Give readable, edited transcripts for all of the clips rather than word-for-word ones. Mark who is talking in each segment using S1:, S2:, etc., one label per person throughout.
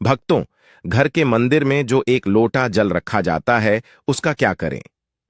S1: भक्तों, घर के मंदिर में जो एक लोटा जल रखा जाता है, उसका क्या करें?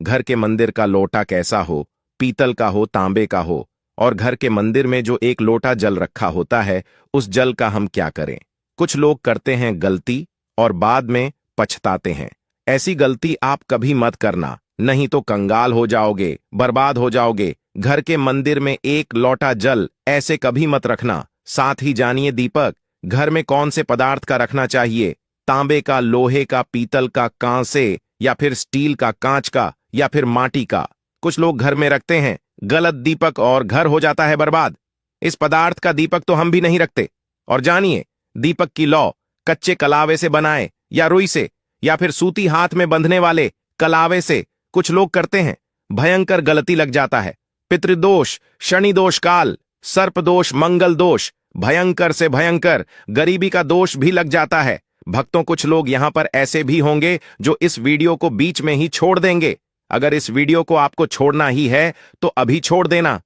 S1: घर के मंदिर का लोटा कैसा हो, पीतल का हो, तांबे का हो, और घर के मंदिर में जो एक लोटा जल रखा होता है, उस जल का हम क्या करें? कुछ लोग करते हैं गलती और बाद में पछताते हैं। ऐसी गलती आप कभी मत करना, नहीं तो कंगाल हो जाओगे, बर्बाद हो जाओगे। घर के मंदिर में एक लोटा जल ऐसे कभी मत रखना। साथ ही जानिए दीपक घर में कौन से पदार्थ का रखना चाहिए। तांबे का, लोहे का, पीतल का, कांसे या फिर स्टील का, कांच का या फिर माटी का। कुछ लोग घर में रखते हैं गलत दीपक और घर हो जाता है बर्बाद। इस पदार्थ का दीपक तो हम भी नहीं रखते। और जानिए दीपक की लौ कच्चे कलावे से बनाए या रुई से या फिर सूती हाथ में बंधने वाले कलावे से कुछ लोग करते हैं। भयंकर गलती लग जाता है। पितृदोष, शनि दोष काल, सर्प दोष, मंगल दोष, भयंकर से भयंकर गरीबी का दोष भी लग जाता है। भक्तों, कुछ लोग यहां पर ऐसे भी होंगे जो इस वीडियो को बीच में ही छोड़ देंगे। अगर इस वीडियो को आपको छोड़ना ही है तो अभी छोड़ देना,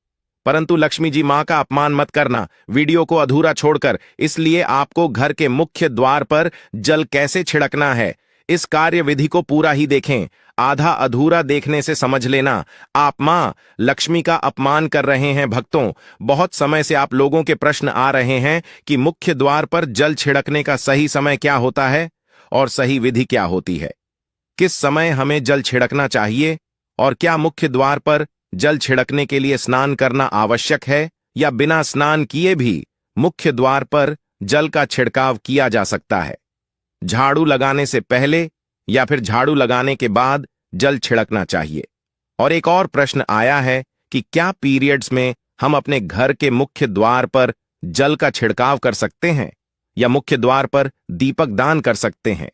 S1: परंतु लक्ष्मी जी मां का अपमान मत करना वीडियो को अधूरा छोड़कर। इसलिए आपको घर के मुख्य द्वार पर जल कैसे छिड़कना है, इस कार्य विधि को पूरा ही देखें। आधा अधूरा देखने से समझ लेना आप मां लक्ष्मी का अपमान कर रहे हैं। भक्तों, बहुत समय से आप लोगों के प्रश्न आ रहे हैं कि मुख्य द्वार पर जल छिड़कने का सही समय क्या होता है और सही विधि क्या होती है। किस समय हमें जल छिड़कना चाहिए और क्या मुख्य द्वार पर जल छिड़कने के लिए स्नान करना आवश्यक है या बिना स्नान किए भी मुख्य द्वार पर जल का छिड़काव किया जा सकता है। झाड़ू लगाने से पहले या फिर झाड़ू लगाने के बाद जल छिड़कना चाहिए। और एक और प्रश्न आया है कि क्या पीरियड्स में हम अपने घर के मुख्य द्वार पर जल का छिड़काव कर सकते हैं या मुख्य द्वार पर दीपक दान कर सकते हैं।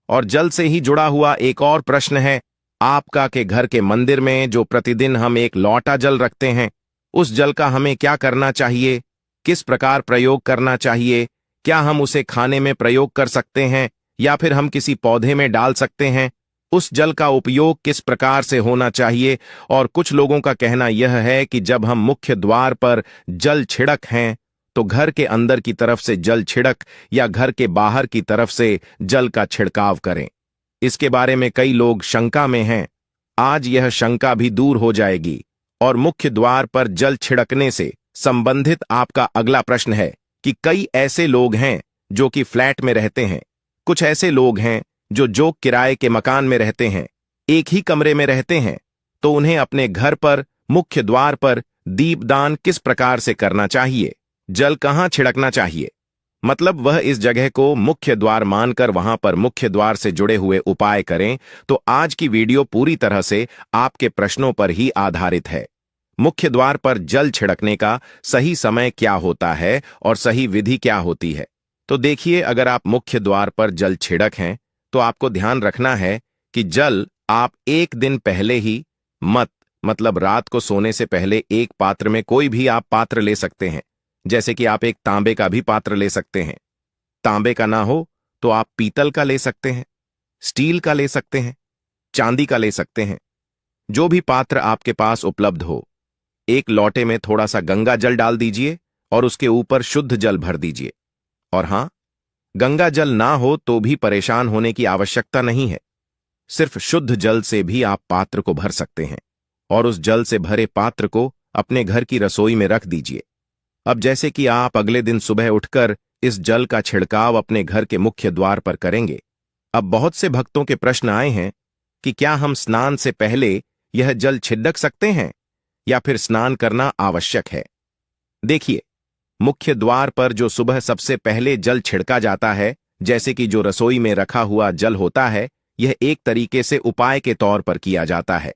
S1: और जल से ही जुड़ा हुआ एक और प्रश्न है आपका कि घर के मंदिर में जो प्रतिदिन हम एक लोटा जल रखते हैं, उस जल का हमें क्या करना चाहिए, किस प्रकार प्रयोग करना चाहिए। क्या हम उसे खाने में प्रयोग कर सकते हैं या फिर हम किसी पौधे में डाल सकते हैं। उस जल का उपयोग किस प्रकार से होना चाहिए। और कुछ लोगों का कहना यह है कि जब हम मुख्य द्वार पर जल छिड़क हैं तो घर के अंदर की तरफ से जल छिड़क या घर के बाहर की तरफ से जल का छिड़काव करें। इसके बारे में कई लोग शंका में हैं। आज यह शंका भी दूर हो जाएगी। और मुख्य द्वार पर जल छिड़कने से संबंधित आपका अगला प्रश्न है कि कई ऐसे लोग हैं जो कि फ्लैट में रहते हैं, कुछ ऐसे लोग हैं जो किराए के मकान में रहते हैं, एक ही कमरे में रहते हैं, तो उन्हें अपने घर पर मुख्य द्वार पर दीपदान किस प्रकार से करना चाहिए, जल कहां छिड़कना चाहिए। मतलब वह इस जगह को मुख्य द्वार मानकर वहां पर मुख्य द्वार से जुड़े हुए उपाय करें। तो आज की वीडियो पूरी तरह से आपके प्रश्नों पर ही आधारित है। मुख्य द्वार पर जल छिड़कने का सही समय क्या होता है और सही विधि क्या होती है। तो देखिए, अगर आप मुख्य द्वार पर जल छिड़क हैं तो आपको ध्यान रखना है कि जल आप एक दिन पहले ही मतलब रात को सोने से पहले एक पात्र में, कोई भी आप पात्र ले सकते हैं। जैसे कि आप एक तांबे का भी पात्र ले सकते हैं। तांबे का ना हो तो आप पीतल का ले सकते हैं, स्टील का ले सकते हैं, चांदी का ले सकते हैं। जो भी पात्र आपके पास उपलब्ध हो, एक लोटे में थोड़ा सा गंगा जल डाल दीजिए और उसके ऊपर शुद्ध जल भर दीजिए। और हां, गंगा जल ना हो तो भी परेशान होने की आवश्यकता नहीं है। सिर्फ शुद्ध जल से भी आप पात्र को भर सकते हैं और उस जल से भरे पात्र को अपने घर की रसोई में रख दीजिए। अब जैसे कि आप अगले दिन सुबह उठकर इस जल का छिड़काव अपने घर के मुख्य द्वार पर करेंगे। अब बहुत से भक्तों के प्रश्न आए हैं कि क्या हम स्नान से पहले यह जल छिड़क सकते हैं या फिर स्नान करना आवश्यक है। देखिए, मुख्य द्वार पर जो सुबह सबसे पहले जल छिड़का जाता है, जैसे कि जो रसोई में रखा हुआ जल होता है, यह एक तरीके से उपाय के तौर पर किया जाता है।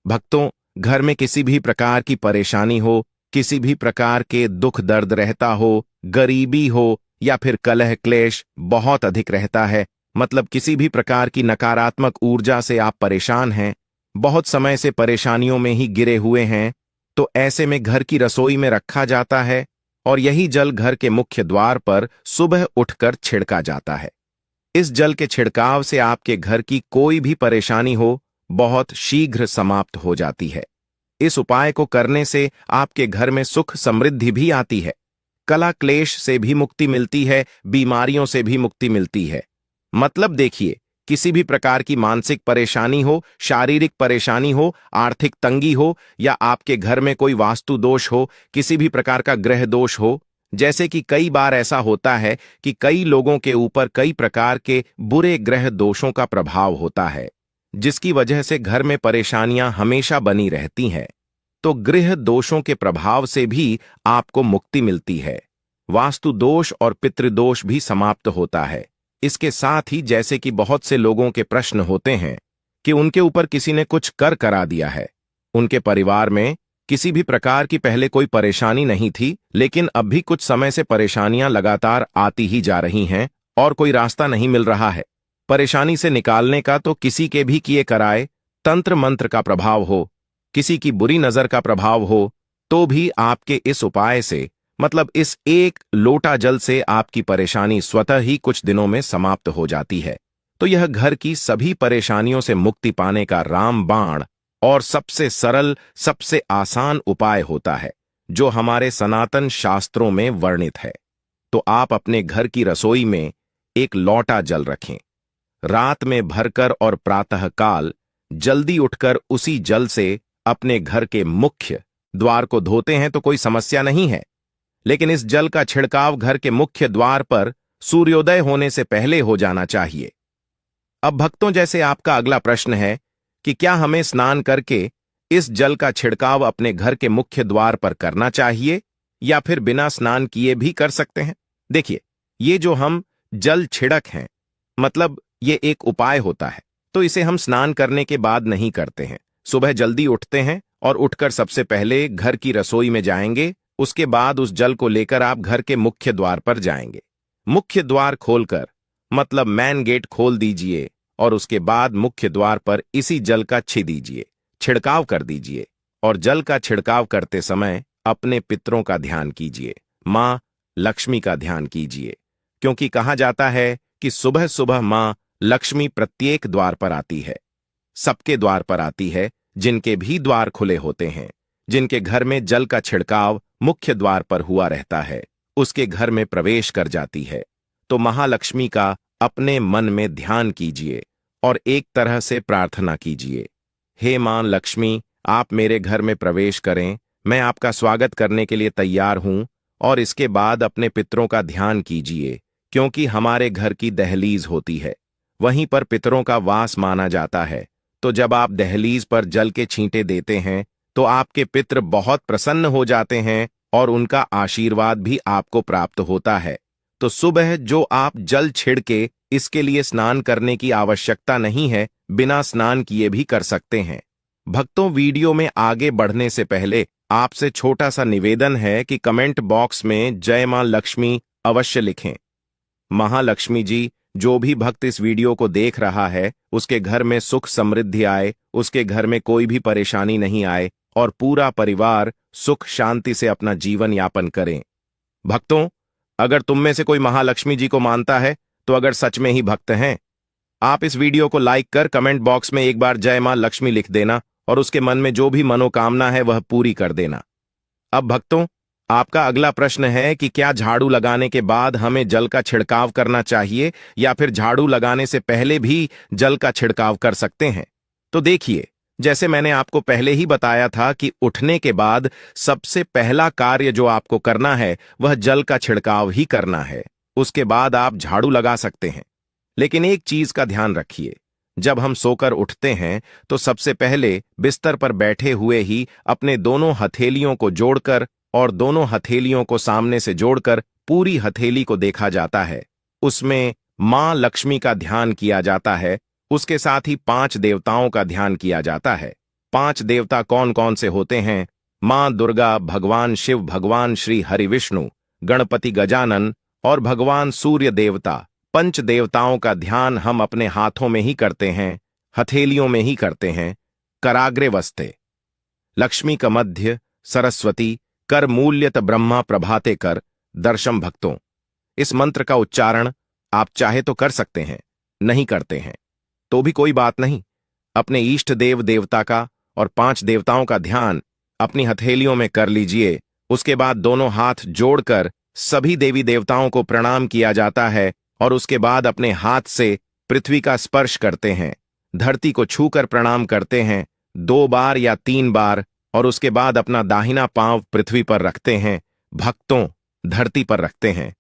S1: भक्तों, घर में किसी भी प्रकार की परेशानी हो, किसी भी प्रकार के दुख दर्द रहता हो, गरीबी हो या फिर कलह क्लेश बहुत अधिक रहता है, मतलब किसी भी प्रकार की नकारात्मक ऊर्जा से आप परेशान हैं, बहुत समय से परेशानियों में ही गिरे हुए हैं, तो ऐसे में घर की रसोई में रखा जाता है और यही जल घर के मुख्य द्वार पर सुबह उठकर छिड़का जाता है। इस जल के छिड़काव से आपके घर की कोई भी परेशानी हो बहुत शीघ्र समाप्त हो जाती है। इस उपाय को करने से आपके घर में सुख समृद्धि भी आती है। कला क्लेश से भी मुक्ति मिलती है, बीमारियों से भी मुक्ति मिलती है। मतलब देखिए, किसी भी प्रकार की मानसिक परेशानी हो, शारीरिक परेशानी हो, आर्थिक तंगी हो, या आपके घर में कोई वास्तु दोष हो, किसी भी प्रकार का ग्रह दोष हो, जैसे कि कई बार ऐसा होता है कि कई लोगों के ऊपर कई प्रकार के बुरे ग्रह दोषों का प्रभाव होता है, जिसकी वजह से घर में परेशानियां हमेशा बनी रहती हैं। तो गृह दोषों के प्रभाव से भी आपको मुक्ति मिलती है। वास्तु दोष और पितृदोष भी समाप्त होता है। इसके साथ ही जैसे कि बहुत से लोगों के प्रश्न होते हैं कि उनके ऊपर किसी ने कुछ कर करा दिया है, उनके परिवार में किसी भी प्रकार की पहले कोई परेशानी नहीं थी, लेकिन अब भी कुछ समय से परेशानियां लगातार आती ही जा रही हैं और कोई रास्ता नहीं मिल रहा है परेशानी से निकालने का। तो किसी के भी किए कराए तंत्र मंत्र का प्रभाव हो, किसी की बुरी नजर का प्रभाव हो, तो भी आपके इस उपाय से, मतलब इस एक लोटा जल से, आपकी परेशानी स्वतः ही कुछ दिनों में समाप्त हो जाती है। तो यह घर की सभी परेशानियों से मुक्ति पाने का रामबाण और सबसे सरल, सबसे आसान उपाय होता है, जो हमारे सनातन शास्त्रों में वर्णित है। तो आप अपने घर की रसोई में एक लोटा जल रखें, रात में भरकर और प्रातःकाल जल्दी उठकर उसी जल से अपने घर के मुख्य द्वार को धोते हैं तो कोई समस्या नहीं है, लेकिन इस जल का छिड़काव घर के मुख्य द्वार पर सूर्योदय होने से पहले हो जाना चाहिए। अब भक्तों, जैसे आपका अगला प्रश्न है कि क्या हमें स्नान करके इस जल का छिड़काव अपने घर के मुख्य द्वार पर करना चाहिए या फिर बिना स्नान किए भी कर सकते हैं। देखिए, ये जो हम जल छिड़क हैं, मतलब ये एक उपाय होता है, तो इसे हम स्नान करने के बाद नहीं करते हैं। सुबह जल्दी उठते हैं और उठकर सबसे पहले घर की रसोई में जाएंगे, उसके बाद उस जल को लेकर आप घर के मुख्य द्वार पर जाएंगे। मुख्य द्वार खोलकर, मतलब मैन गेट खोल दीजिए और उसके बाद मुख्य द्वार पर इसी जल का छिड़काव कर दीजिए। और जल का छिड़काव करते समय अपने पितरों का ध्यान कीजिए, मां लक्ष्मी का ध्यान कीजिए, क्योंकि कहा जाता है कि सुबह सुबह मां लक्ष्मी प्रत्येक द्वार पर आती है, सबके द्वार पर आती है, जिनके भी द्वार खुले होते हैं, जिनके घर में जल का छिड़काव मुख्य द्वार पर हुआ रहता है, उसके घर में प्रवेश कर जाती है। तो महालक्ष्मी का अपने मन में ध्यान कीजिए और एक तरह से प्रार्थना कीजिए, हे मां लक्ष्मी, आप मेरे घर में प्रवेश करें, मैं आपका स्वागत करने के लिए तैयार हूं। और इसके बाद अपने पितरों का ध्यान कीजिए, क्योंकि हमारे घर की दहलीज होती है, वहीं पर पितरों का वास माना जाता है। तो जब आप दहलीज पर जल के छींटे देते हैं तो आपके पितर बहुत प्रसन्न हो जाते हैं और उनका आशीर्वाद भी आपको प्राप्त होता है। तो सुबह जो आप जल छिड़के, इसके लिए स्नान करने की आवश्यकता नहीं है, बिना स्नान किए भी कर सकते हैं। भक्तों, वीडियो में आगे बढ़ने से पहले आपसे छोटा सा निवेदन है कि कमेंट बॉक्स में जय मां लक्ष्मी अवश्य लिखें। महालक्ष्मी जी, जो भी भक्त इस वीडियो को देख रहा है, उसके घर में सुख समृद्धि आए, उसके घर में कोई भी परेशानी नहीं आए और पूरा परिवार सुख शांति से अपना जीवन यापन करें। भक्तों, अगर तुम में से कोई महालक्ष्मी जी को मानता है, तो अगर सच में ही भक्त हैं, आप इस वीडियो को लाइक कर कमेंट बॉक्स में एक बार जय मां लक्ष्मी लिख देना और उसके मन में जो भी मनोकामना है वह पूरी कर देना। अब भक्तों, आपका अगला प्रश्न है कि क्या झाड़ू लगाने के बाद हमें जल का छिड़काव करना चाहिए या फिर झाड़ू लगाने से पहले भी जल का छिड़काव कर सकते हैं। तो देखिए, जैसे मैंने आपको पहले ही बताया था कि उठने के बाद सबसे पहला कार्य जो आपको करना है वह जल का छिड़काव ही करना है। उसके बाद आप झाड़ू लगा सकते हैं, लेकिन एक चीज का ध्यान रखिए, जब हम सोकर उठते हैं तो सबसे पहले बिस्तर पर बैठे हुए ही अपने दोनों हथेलियों को जोड़कर और दोनों हथेलियों को सामने से जोड़कर पूरी हथेली को देखा जाता है। उसमें मां लक्ष्मी का ध्यान किया जाता है, उसके साथ ही 5 देवताओं का ध्यान किया जाता है। 5 देवता कौन कौन से होते हैं? मां दुर्गा, भगवान शिव, भगवान श्री हरि विष्णु, गणपति गजानन और भगवान सूर्य देवता। 5 देवताओं का ध्यान हम अपने हाथों में ही करते हैं, हथेलियों में ही करते हैं। कराग्रे वस्ते लक्ष्मी का मध्य, सरस्वती कर मूल्यत ब्रह्मा प्रभाते कर दर्शम। भक्तों, इस मंत्र का उच्चारण आप चाहे तो कर सकते हैं, नहीं करते हैं तो भी कोई बात नहीं। अपने इष्ट देव देवता का और 5 देवताओं का ध्यान अपनी हथेलियों में कर लीजिए। उसके बाद दोनों हाथ जोड़कर सभी देवी देवताओं को प्रणाम किया जाता है और उसके बाद अपने हाथ से पृथ्वी का स्पर्श करते हैं, धरती को छूकर प्रणाम करते हैं 2 बार या 3 बार, और उसके बाद अपना दाहिना पांव पृथ्वी पर रखते हैं, भक्तों धरती पर रखते हैं।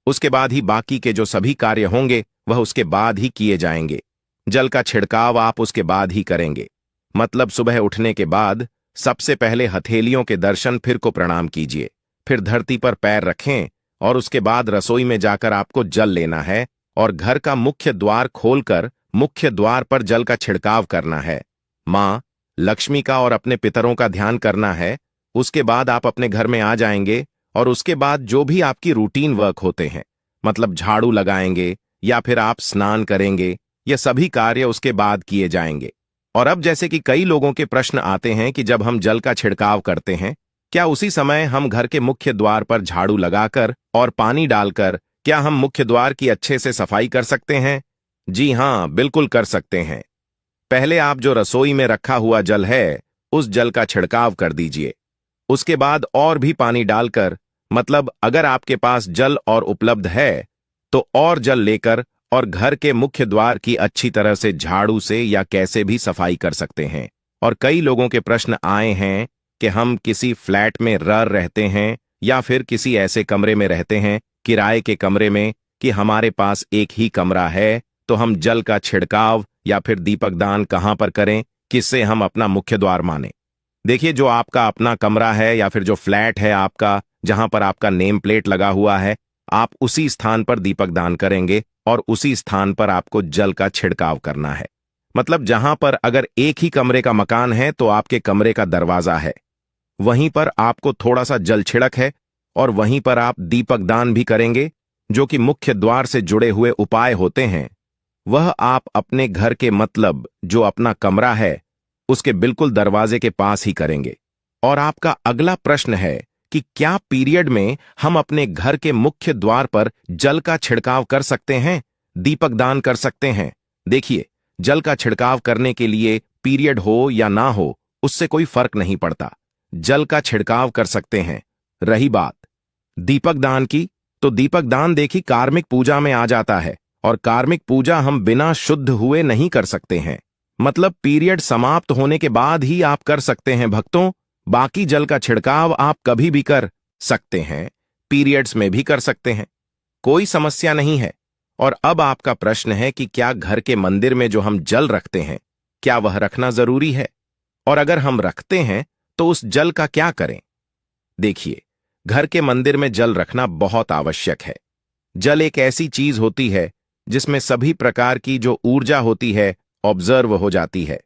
S1: उसके बाद ही बाकी के जो सभी कार्य होंगे वह उसके बाद ही किए जाएंगे। जल का छिड़काव आप उसके बाद ही करेंगे। मतलब सुबह उठने के बाद सबसे पहले हथेलियों के दर्शन, फिर को प्रणाम कीजिए, फिर धरती पर पैर रखें और उसके बाद रसोई में जाकर आपको जल लेना है और घर का मुख्य द्वार खोलकर मुख्य द्वार पर जल का छिड़काव करना है। मां लक्ष्मी का और अपने पितरों का ध्यान करना है। उसके बाद आप अपने घर में आ जाएंगे और उसके बाद जो भी आपकी रूटीन वर्क होते हैं, मतलब झाड़ू लगाएंगे या फिर आप स्नान करेंगे, ये सभी कार्य उसके बाद किए जाएंगे। और अब जैसे कि कई लोगों के प्रश्न आते हैं कि जब हम जल का छिड़काव करते हैं, क्या उसी समय हम घर के मुख्य द्वार पर झाड़ू लगाकर और पानी डालकर क्या हम मुख्य द्वार की अच्छे से सफाई कर सकते हैं? जी हां, बिल्कुल कर सकते हैं। पहले आप जो रसोई में रखा हुआ जल है उस जल का छिड़काव कर दीजिए। उसके बाद और भी पानी डालकर, मतलब अगर आपके पास जल और उपलब्ध है तो और जल लेकर और घर के मुख्य द्वार की अच्छी तरह से झाड़ू से या कैसे भी सफाई कर सकते हैं। और कई लोगों के प्रश्न आए हैं कि हम किसी फ्लैट में रहते हैं या फिर किसी ऐसे कमरे में रहते हैं, किराए के कमरे में, कि हमारे पास एक ही कमरा है, तो हम जल का छिड़काव या फिर दीपक दान कहां पर करें, किससे हम अपना मुख्य द्वार माने। देखिए, जो आपका अपना कमरा है या फिर जो फ्लैट है आपका, जहां पर आपका नेम प्लेट लगा हुआ है, आप उसी स्थान पर दीपक दान करेंगे और उसी स्थान पर आपको जल का छिड़काव करना है। मतलब जहां पर अगर एक ही कमरे का मकान है तो आपके कमरे का दरवाजा है, वहीं पर आपको थोड़ा सा जल छिड़क है और वहीं पर आप दीपक दान भी करेंगे, जो कि मुख्य द्वार से जुड़े हुए उपाय होते हैं। वह आप अपने घर के, मतलब जो अपना कमरा है, उसके बिल्कुल दरवाजे के पास ही करेंगे। और आपका अगला प्रश्न है कि क्या पीरियड में हम अपने घर के मुख्य द्वार पर जल का छिड़काव कर सकते हैं, दीपक दान कर सकते हैं? देखिए, जल का छिड़काव करने के लिए पीरियड हो या ना हो, उससे कोई फर्क नहीं पड़ता, जल का छिड़काव कर सकते हैं। रही बात दीपक दान की, तो दीपक दान देखी कार्मिक पूजा में आ जाता है और कार्मिक पूजा हम बिना शुद्ध हुए नहीं कर सकते हैं। मतलब पीरियड समाप्त होने के बाद ही आप कर सकते हैं भक्तों। बाकी जल का छिड़काव आप कभी भी कर सकते हैं, पीरियड्स में भी कर सकते हैं, कोई समस्या नहीं है। और अब आपका प्रश्न है कि क्या घर के मंदिर में जो हम जल रखते हैं, क्या वह रखना जरूरी है? और अगर हम रखते हैं तो उस जल का क्या करें? देखिए, घर के मंदिर में जल रखना बहुत आवश्यक है। जल एक ऐसी चीज होती है जिसमें सभी प्रकार की जो ऊर्जा होती है ऑब्जर्व हो जाती है।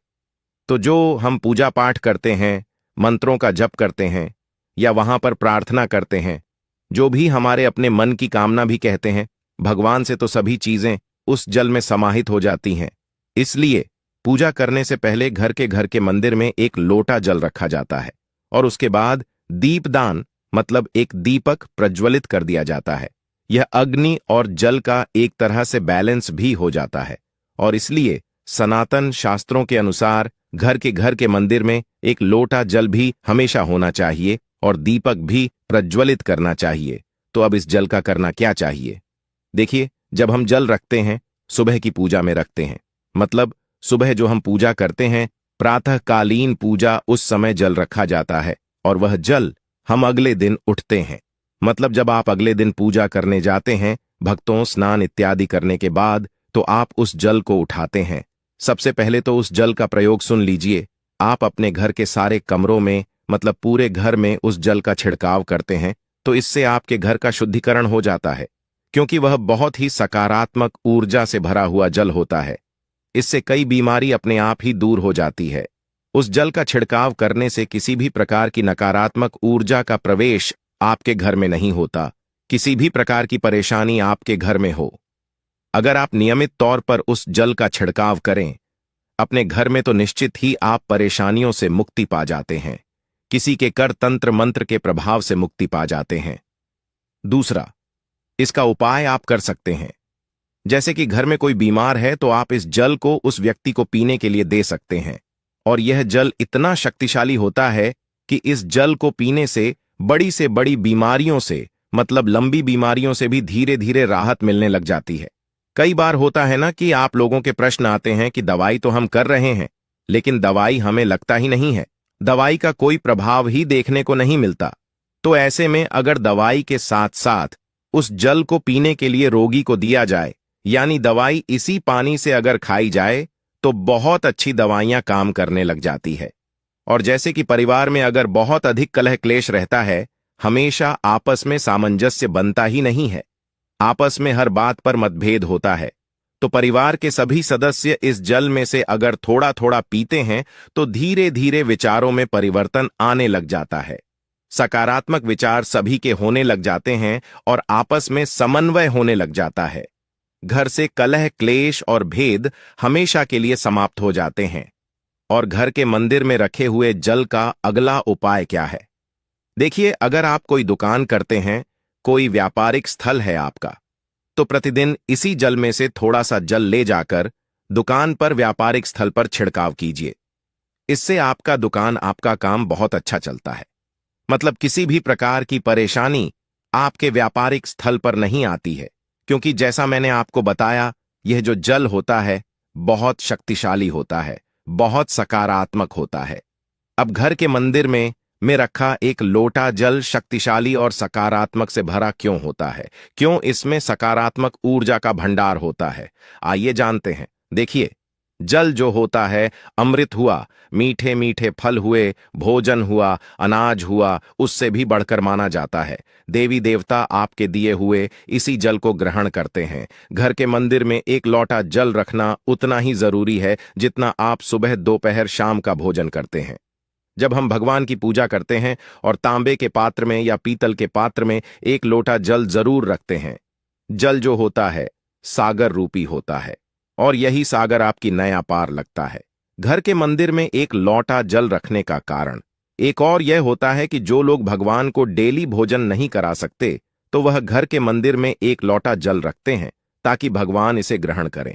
S1: तो जो हम पूजा पाठ करते हैं, मंत्रों का जप करते हैं या वहां पर प्रार्थना करते हैं, जो भी हमारे अपने मन की कामना भी कहते हैं, भगवान से तो सभी चीजें उस जल में समाहित हो जाती हैं। इसलिए पूजा करने से पहले घर के मंदिर में एक लोटा जल रखा जाता है और उसके बाद दीपदान, मतलब एक दीपक प्रज्वलित कर दिया जाता है। यह अग्नि और जल का एक तरह से बैलेंस भी हो जाता है और इसलिए सनातन शास्त्रों के अनुसार घर के मंदिर में एक लोटा जल भी हमेशा होना चाहिए और दीपक भी प्रज्वलित करना चाहिए। तो अब इस जल का करना क्या चाहिए? देखिए, जब हम जल रखते हैं, सुबह की पूजा में रखते हैं, मतलब सुबह जो हम पूजा करते हैं, प्रातःकालीन पूजा, उस समय जल रखा जाता है और वह जल हम अगले दिन उठते हैं। मतलब जब आप अगले दिन पूजा करने जाते हैं, भक्तों स्नान इत्यादि करने के बाद, तो आप उस जल को उठाते हैं। सबसे पहले तो उस जल का प्रयोग सुन लीजिए। आप अपने घर के सारे कमरों में, मतलब पूरे घर में उस जल का छिड़काव करते हैं, तो इससे आपके घर का शुद्धिकरण हो जाता है, क्योंकि वह बहुत ही सकारात्मक ऊर्जा से भरा हुआ जल होता है। इससे कई बीमारी अपने आप ही दूर हो जाती है। उस जल का छिड़काव करने से किसी भी प्रकार की नकारात्मक ऊर्जा का प्रवेश आपके घर में नहीं होता, किसी भी प्रकार की परेशानी आपके घर में हो। अगर आप नियमित तौर पर उस जल का छिड़काव करें अपने घर में, तो निश्चित ही आप परेशानियों से मुक्ति पा जाते हैं, किसी के कर तंत्र मंत्र के प्रभाव से मुक्ति पा जाते हैं। दूसरा, इसका उपाय आप कर सकते हैं। जैसे कि घर में कोई बीमार है तो आप इस जल को उस व्यक्ति को पीने के लिए दे सकते हैं और यह जल इतना शक्तिशाली होता है कि इस जल को पीने से बड़ी बीमारियों से मतलब लंबी बीमारियों से भी धीरे धीरे राहत मिलने लग जाती है। कई बार होता है ना कि आप लोगों के प्रश्न आते हैं कि दवाई तो हम कर रहे हैं, लेकिन दवाई हमें लगता ही नहीं है, दवाई का कोई प्रभाव ही देखने को नहीं मिलता। तो ऐसे में अगर दवाई के साथ साथ उस जल को पीने के लिए रोगी को दिया जाए, यानी दवाई इसी पानी से अगर खाई जाए, तो बहुत अच्छी दवाइयां काम करने लग जाती है। और जैसे कि परिवार में अगर बहुत अधिक कलह क्लेश रहता है, हमेशा आपस में सामंजस्य बनता ही नहीं है, आपस में हर बात पर मतभेद होता है, तो परिवार के सभी सदस्य इस जल में से अगर थोड़ा थोड़ा पीते हैं तो धीरे धीरे विचारों में परिवर्तन आने लग जाता है। सकारात्मक विचार सभी के होने लग जाते हैं और आपस में समन्वय होने लग जाता है। घर से कलह क्लेश और भेद हमेशा के लिए समाप्त हो जाते हैं। और घर के मंदिर में रखे हुए जल का अगला उपाय क्या है? देखिए, अगर आप कोई दुकान करते हैं, कोई व्यापारिक स्थल है आपका, तो प्रतिदिन इसी जल में से थोड़ा सा जल ले जाकर दुकान पर व्यापारिक स्थल पर छिड़काव कीजिए। इससे आपका दुकान आपका काम बहुत अच्छा चलता है। मतलब किसी भी प्रकार की परेशानी आपके व्यापारिक स्थल पर नहीं आती है, क्योंकि जैसा मैंने आपको बताया, यह जो जल होता है बहुत शक्तिशाली होता है, बहुत सकारात्मक होता है। अब घर के मंदिर में रखा एक लोटा जल शक्तिशाली और सकारात्मक से भरा क्यों होता है? क्यों इसमें सकारात्मक ऊर्जा का भंडार होता है? आइए जानते हैं। देखिए, जल जो होता है अमृत हुआ, मीठे मीठे फल हुए, भोजन हुआ, अनाज हुआ, उससे भी बढ़कर माना जाता है। देवी देवता आपके दिए हुए इसी जल को ग्रहण करते हैं। घर के मंदिर में एक लोटा जल रखना उतना ही जरूरी है जितना आप सुबह दोपहर शाम का भोजन करते हैं। जब हम भगवान की पूजा करते हैं और तांबे के पात्र में या पीतल के पात्र में एक लोटा जल जरूर रखते हैं। जल जो होता है सागर रूपी होता है, और यही सागर आपकी नया पार लगता है। घर के मंदिर में एक लोटा जल रखने का कारण एक और यह होता है कि जो लोग भगवान को डेली भोजन नहीं करा सकते, तो वह घर के मंदिर में एक लोटा जल रखते हैं ताकि भगवान इसे ग्रहण करें।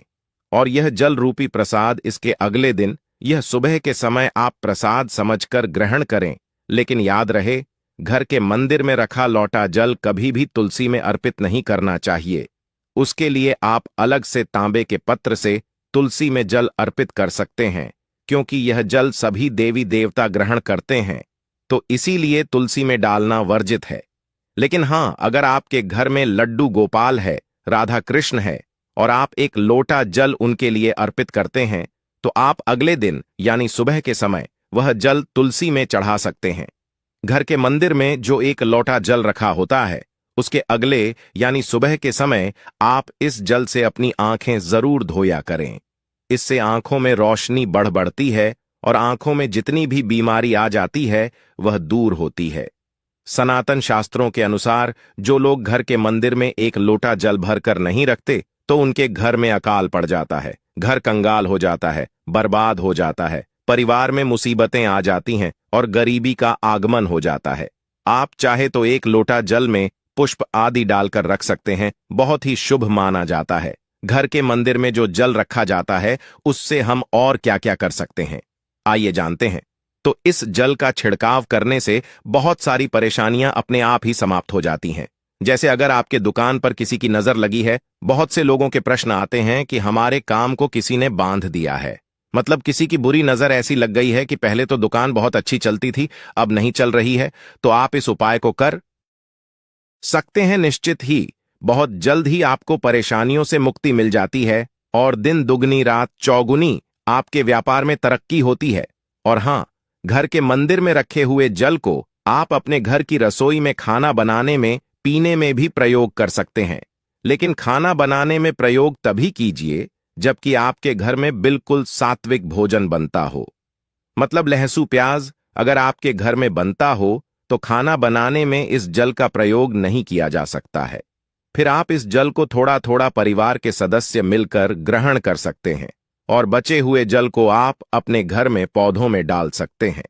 S1: और यह जल रूपी प्रसाद इसके अगले दिन, यह सुबह के समय आप प्रसाद समझकर ग्रहण करें। लेकिन याद रहे, घर के मंदिर में रखा लोटा जल कभी भी तुलसी में अर्पित नहीं करना चाहिए। उसके लिए आप अलग से तांबे के पत्र से तुलसी में जल अर्पित कर सकते हैं, क्योंकि यह जल सभी देवी देवता ग्रहण करते हैं, तो इसीलिए तुलसी में डालना वर्जित है। लेकिन हां, अगर आपके घर में लड्डू गोपाल है, राधा कृष्ण है, और आप एक लोटा जल उनके लिए अर्पित करते हैं, तो आप अगले दिन यानी सुबह के समय वह जल तुलसी में चढ़ा सकते हैं। घर के मंदिर में जो एक लोटा जल रखा होता है, उसके अगले यानी सुबह के समय आप इस जल से अपनी आंखें जरूर धोया करें। इससे आंखों में रोशनी बढ़ती है और आंखों में जितनी भी बीमारी आ जाती है वह दूर होती है। सनातन शास्त्रों के अनुसार जो लोग घर के मंदिर में एक लोटा जल भरकर नहीं रखते, तो उनके घर में अकाल पड़ जाता है, घर कंगाल हो जाता है, बर्बाद हो जाता है, परिवार में मुसीबतें आ जाती हैं और गरीबी का आगमन हो जाता है। आप चाहे तो एक लोटा जल में पुष्प आदि डालकर रख सकते हैं, बहुत ही शुभ माना जाता है। घर के मंदिर में जो जल रखा जाता है उससे हम और क्या क्या कर सकते हैं, आइए जानते हैं। तो इस जल का छिड़काव करने से बहुत सारी परेशानियां अपने आप ही समाप्त हो जाती हैं। जैसे अगर आपके दुकान पर किसी की नजर लगी है, बहुत से लोगों के प्रश्न आते हैं कि हमारे काम को किसी ने बांध दिया है। मतलब किसी की बुरी नजर ऐसी लग गई है कि पहले तो दुकान बहुत अच्छी चलती थी, अब नहीं चल रही है। तो आप इस उपाय को कर सकते हैं। निश्चित ही बहुत जल्द ही आपको परेशानियों से मुक्ति मिल जाती है और दिन दुगनी रात चौगुनी आपके व्यापार में तरक्की होती है। और हां, घर के मंदिर में रखे हुए जल को आप अपने घर की रसोई में खाना बनाने में, पीने में भी प्रयोग कर सकते हैं। लेकिन खाना बनाने में प्रयोग तभी कीजिए जबकि आपके घर में बिल्कुल सात्विक भोजन बनता हो। मतलब लहसुन प्याज अगर आपके घर में बनता हो तो खाना बनाने में इस जल का प्रयोग नहीं किया जा सकता है। फिर आप इस जल को थोड़ा थोड़ा परिवार के सदस्य मिलकर ग्रहण कर सकते हैं और बचे हुए जल को आप अपने घर में पौधों में डाल सकते हैं।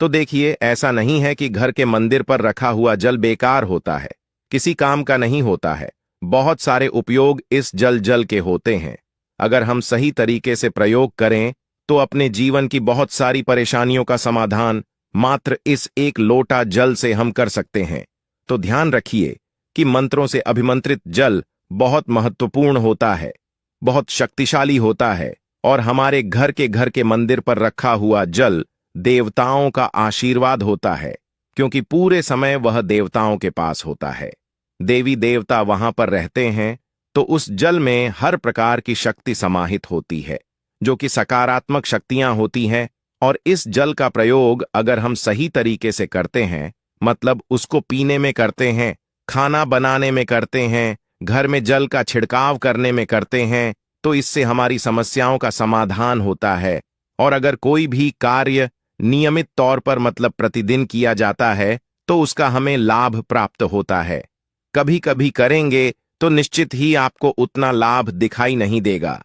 S1: तो देखिए, ऐसा नहीं है कि घर के मंदिर पर रखा हुआ जल बेकार होता है, किसी काम का नहीं होता है। बहुत सारे उपयोग इस जल के होते हैं। अगर हम सही तरीके से प्रयोग करें तो अपने जीवन की बहुत सारी परेशानियों का समाधान मात्र इस एक लोटा जल से हम कर सकते हैं। तो ध्यान रखिए, कि मंत्रों से अभिमंत्रित जल बहुत महत्वपूर्ण होता है, बहुत शक्तिशाली होता है, और हमारे घर के मंदिर पर रखा हुआ जल देवताओं का आशीर्वाद होता है, क्योंकि पूरे समय वह देवताओं के पास होता है। देवी देवता वहां पर रहते हैं, तो उस जल में हर प्रकार की शक्ति समाहित होती है, जो कि सकारात्मक शक्तियां होती हैं। और इस जल का प्रयोग अगर हम सही तरीके से करते हैं, मतलब उसको पीने में करते हैं, खाना बनाने में करते हैं, घर में जल का छिड़काव करने में करते हैं, तो इससे हमारी समस्याओं का समाधान होता है। और अगर कोई भी कार्य नियमित तौर पर मतलब प्रतिदिन किया जाता है, तो उसका हमें लाभ प्राप्त होता है। कभी कभी करेंगे तो निश्चित ही आपको उतना लाभ दिखाई नहीं देगा,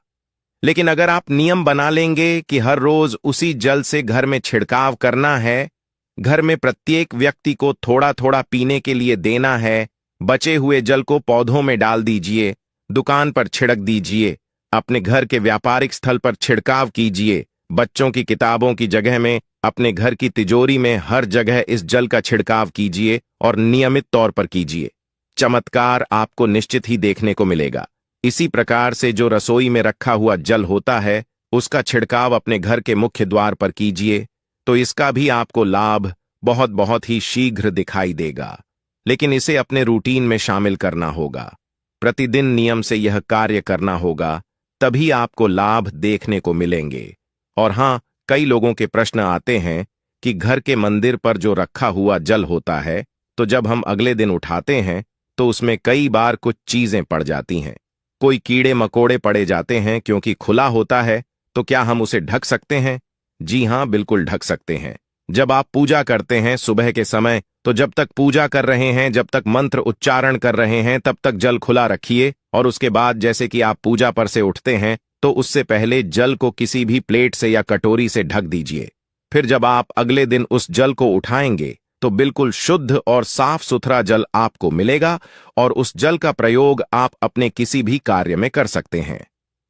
S1: लेकिन अगर आप नियम बना लेंगे कि हर रोज उसी जल से घर में छिड़काव करना है, घर में प्रत्येक व्यक्ति को थोड़ा थोड़ा पीने के लिए देना है, बचे हुए जल को पौधों में डाल दीजिए, दुकान पर छिड़क दीजिए, अपने घर के व्यापारिक स्थल पर छिड़काव कीजिए, बच्चों की किताबों की जगह में, अपने घर की तिजोरी में, हर जगह इस जल का छिड़काव कीजिए और नियमित तौर पर कीजिए। चमत्कार आपको निश्चित ही देखने को मिलेगा। इसी प्रकार से जो रसोई में रखा हुआ जल होता है, उसका छिड़काव अपने घर के मुख्य द्वार पर कीजिए, तो इसका भी आपको लाभ बहुत बहुत ही शीघ्र दिखाई देगा। लेकिन इसे अपने रूटीन में शामिल करना होगा, प्रतिदिन नियम से यह कार्य करना होगा, तभी आपको लाभ देखने को मिलेंगे। और हां, कई लोगों के प्रश्न आते हैं कि घर के मंदिर पर जो रखा हुआ जल होता है, तो जब हम अगले दिन उठाते हैं तो उसमें कई बार कुछ चीजें पड़ जाती हैं, कोई कीड़े मकोड़े पड़े जाते हैं, क्योंकि खुला होता है। तो क्या हम उसे ढक सकते हैं? जी हां, बिल्कुल ढक सकते हैं। जब आप पूजा करते हैं सुबह के समय, तो जब तक पूजा कर रहे हैं, जब तक मंत्र उच्चारण कर रहे हैं, तब तक जल खुला रखिए। और उसके बाद जैसे कि आप पूजा पर से उठते हैं, तो उससे पहले जल को किसी भी प्लेट से या कटोरी से ढक दीजिए। फिर जब आप अगले दिन उस जल को उठाएंगे, तो बिल्कुल शुद्ध और साफ सुथरा जल आपको मिलेगा, और उस जल का प्रयोग आप अपने किसी भी कार्य में कर सकते हैं।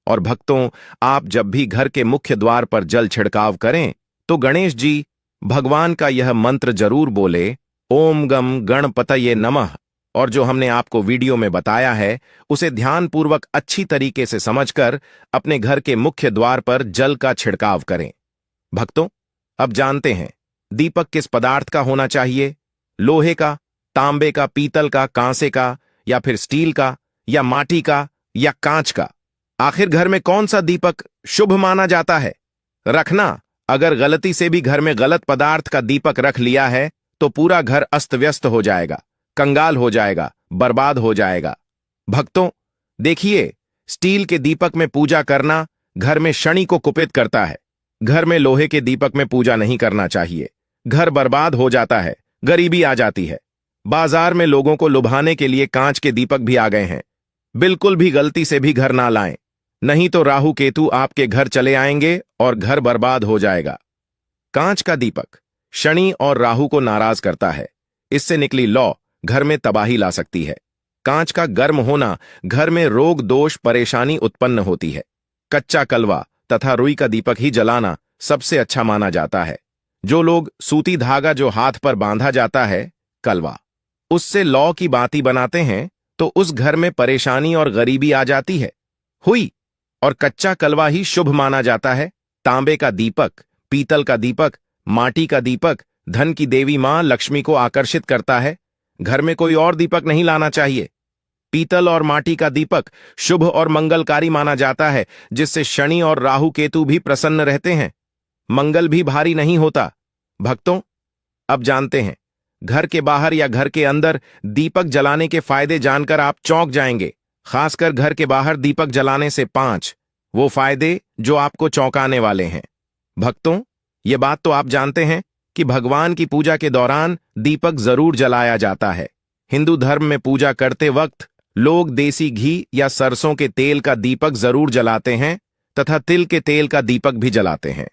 S1: और भक्तों, आप जब भी घर के मुख्य द्वार पर जल छिड़काव करें, तो गणेश जी भगवान का यह मंत्र जरूर बोले, ओम गम गणपतये नमः। और जो हमने आपको वीडियो में बताया है, उसे ध्यानपूर्वक अच्छी तरीके से समझकर अपने घर के मुख्य द्वार पर जल का छिड़काव करें। भक्तों, अब जानते हैं दीपक किस पदार्थ का होना चाहिए? लोहे का, तांबे का, पीतल का, कांसे का, या फिर स्टील का, या माटी का, या कांच का? आखिर घर में कौन सा दीपक शुभ माना जाता है? रखना, अगर गलती से भी घर में गलत पदार्थ का दीपक रख लिया है, तो पूरा घर अस्त व्यस्त हो जाएगा, कंगाल हो जाएगा, बर्बाद हो जाएगा। भक्तों, देखिए, स्टील के दीपक में पूजा करना घर में शनि को कुपित करता है। घर में लोहे के दीपक में पूजा नहीं करना चाहिए, घर बर्बाद हो जाता है, गरीबी आ जाती है। बाजार में लोगों को लुभाने के लिए कांच के दीपक भी आ गए हैं। बिल्कुल भी गलती से भी घर ना लाएं, नहीं तो राहु केतु आपके घर चले आएंगे और घर बर्बाद हो जाएगा। कांच का दीपक शनि और राहु को नाराज करता है, इससे निकली लौ घर में तबाही ला सकती है। कांच का गर्म होना घर में रोग दोष परेशानी उत्पन्न होती है। कच्चा कलवा तथा रुई का दीपक ही जलाना सबसे अच्छा माना जाता है। जो लोग सूती धागा जो हाथ पर बांधा जाता है, कलवा, उससे लौ की बाती बनाते हैं, तो उस घर में परेशानी और गरीबी आ जाती है। हुई और कच्चा कलवा ही शुभ माना जाता है। तांबे का दीपक, पीतल का दीपक, माटी का दीपक धन की देवी मां लक्ष्मी को आकर्षित करता है। घर में कोई और दीपक नहीं लाना चाहिए। पीतल और माटी का दीपक शुभ और मंगलकारी माना जाता है, जिससे शनि और राहु केतु भी प्रसन्न रहते हैं, मंगल भी भारी नहीं होता। भक्तों, अब जानते हैं घर के बाहर या घर के अंदर दीपक जलाने के फायदे जानकर आप चौंक जाएंगे। खासकर घर के बाहर दीपक जलाने से 5 वो फायदे जो आपको चौंकाने वाले हैं। भक्तों, ये बात तो आप जानते हैं कि भगवान की पूजा के दौरान दीपक जरूर जलाया जाता है। हिंदू धर्म में पूजा करते वक्त लोग देसी घी या सरसों के तेल का दीपक जरूर जलाते हैं तथा तिल के तेल का दीपक भी जलाते हैं।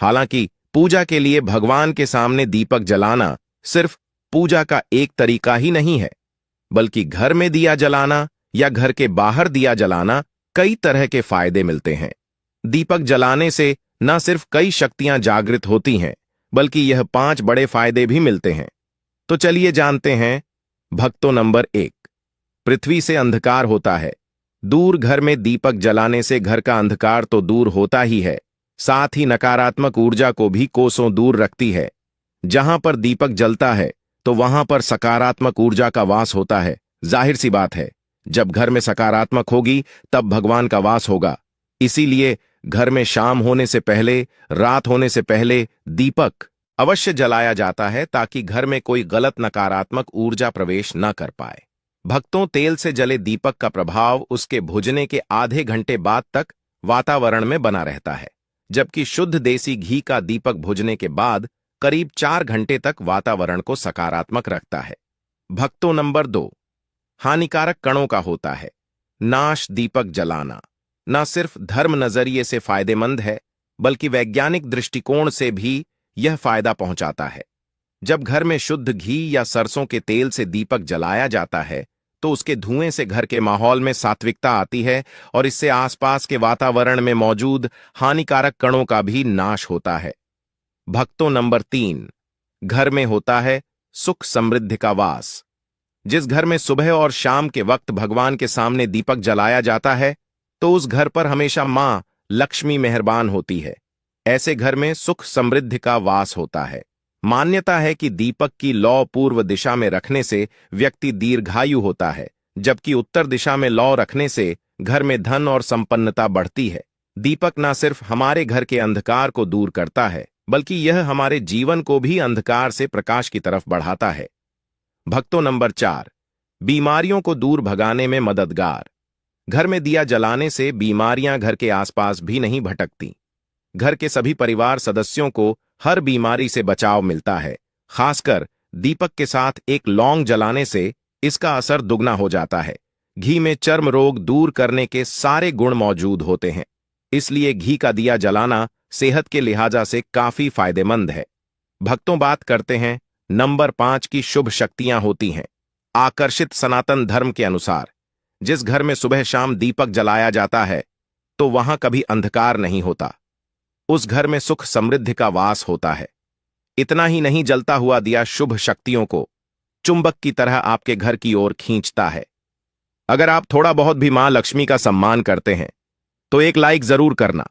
S1: हालांकि पूजा के लिए भगवान के सामने दीपक जलाना सिर्फ पूजा का एक तरीका ही नहीं है, बल्कि घर में दिया जलाना या घर के बाहर दिया जलाना कई तरह के फायदे मिलते हैं। दीपक जलाने से न सिर्फ कई शक्तियां जागृत होती हैं, बल्कि यह 5 बड़े फायदे भी मिलते हैं। तो चलिए जानते हैं। भक्तों, नंबर 1, पृथ्वी से अंधकार होता है। दूर घर में दीपक जलाने से घर का अंधकार तो दूर होता ही है, साथ ही नकारात्मक ऊर्जा को भी कोसों दूर रखती है। जहां पर दीपक जलता है तो वहां पर सकारात्मक ऊर्जा का वास होता है। जाहिर सी बात है, जब घर में सकारात्मक होगी तब भगवान का वास होगा। इसीलिए घर में शाम होने से पहले, रात होने से पहले दीपक अवश्य जलाया जाता है, ताकि घर में कोई गलत नकारात्मक ऊर्जा प्रवेश न कर पाए। भक्तों, तेल से जले दीपक का प्रभाव उसके भुजने के आधे घंटे बाद तक वातावरण में बना रहता है, जबकि शुद्ध देसी घी का दीपक भुजने के बाद करीब 4 घंटे तक वातावरण को सकारात्मक रखता है। भक्तों, नंबर 2, हानिकारक कणों का होता है नाश। दीपक जलाना न सिर्फ धर्म नजरिए से फायदेमंद है, बल्कि वैज्ञानिक दृष्टिकोण से भी यह फायदा पहुंचाता है। जब घर में शुद्ध घी या सरसों के तेल से दीपक जलाया जाता है तो उसके धुएं से घर के माहौल में सात्विकता आती है और इससे आसपास के वातावरण में मौजूद हानिकारक कणों का भी नाश होता है। भक्तों, नंबर 3, घर में होता है सुख समृद्धि का वास। जिस घर में सुबह और शाम के वक्त भगवान के सामने दीपक जलाया जाता है तो उस घर पर हमेशा मां लक्ष्मी मेहरबान होती है। ऐसे घर में सुख समृद्धि का वास होता है। मान्यता है कि दीपक की लौ पूर्व दिशा में रखने से व्यक्ति दीर्घायु होता है, जबकि उत्तर दिशा में लौ रखने से घर में धन और संपन्नता बढ़ती है। दीपक न सिर्फ हमारे घर के अंधकार को दूर करता है, बल्कि यह हमारे जीवन को भी अंधकार से प्रकाश की तरफ बढ़ाता है। भक्तों, नंबर 4, बीमारियों को दूर भगाने में मददगार। घर में दिया जलाने से बीमारियां घर के आसपास भी नहीं भटकती। घर के सभी परिवार सदस्यों को हर बीमारी से बचाव मिलता है। खासकर दीपक के साथ एक लौंग जलाने से इसका असर दुगना हो जाता है। घी में चर्म रोग दूर करने के सारे गुण मौजूद होते हैं, इसलिए घी का दिया जलाना सेहत के लिहाजा से काफी फायदेमंद है। भक्तों, बात करते हैं नंबर 5 की शुभ शक्तियां होती हैं आकर्षित। सनातन धर्म के अनुसार जिस घर में सुबह शाम दीपक जलाया जाता है तो वहां कभी अंधकार नहीं होता। उस घर में सुख समृद्धि का वास होता है। इतना ही नहीं, जलता हुआ दिया शुभ शक्तियों को चुंबक की तरह आपके घर की ओर खींचता है। अगर आप थोड़ा बहुत भी मां लक्ष्मी का सम्मान करते हैं तो एक लाइक जरूर करना।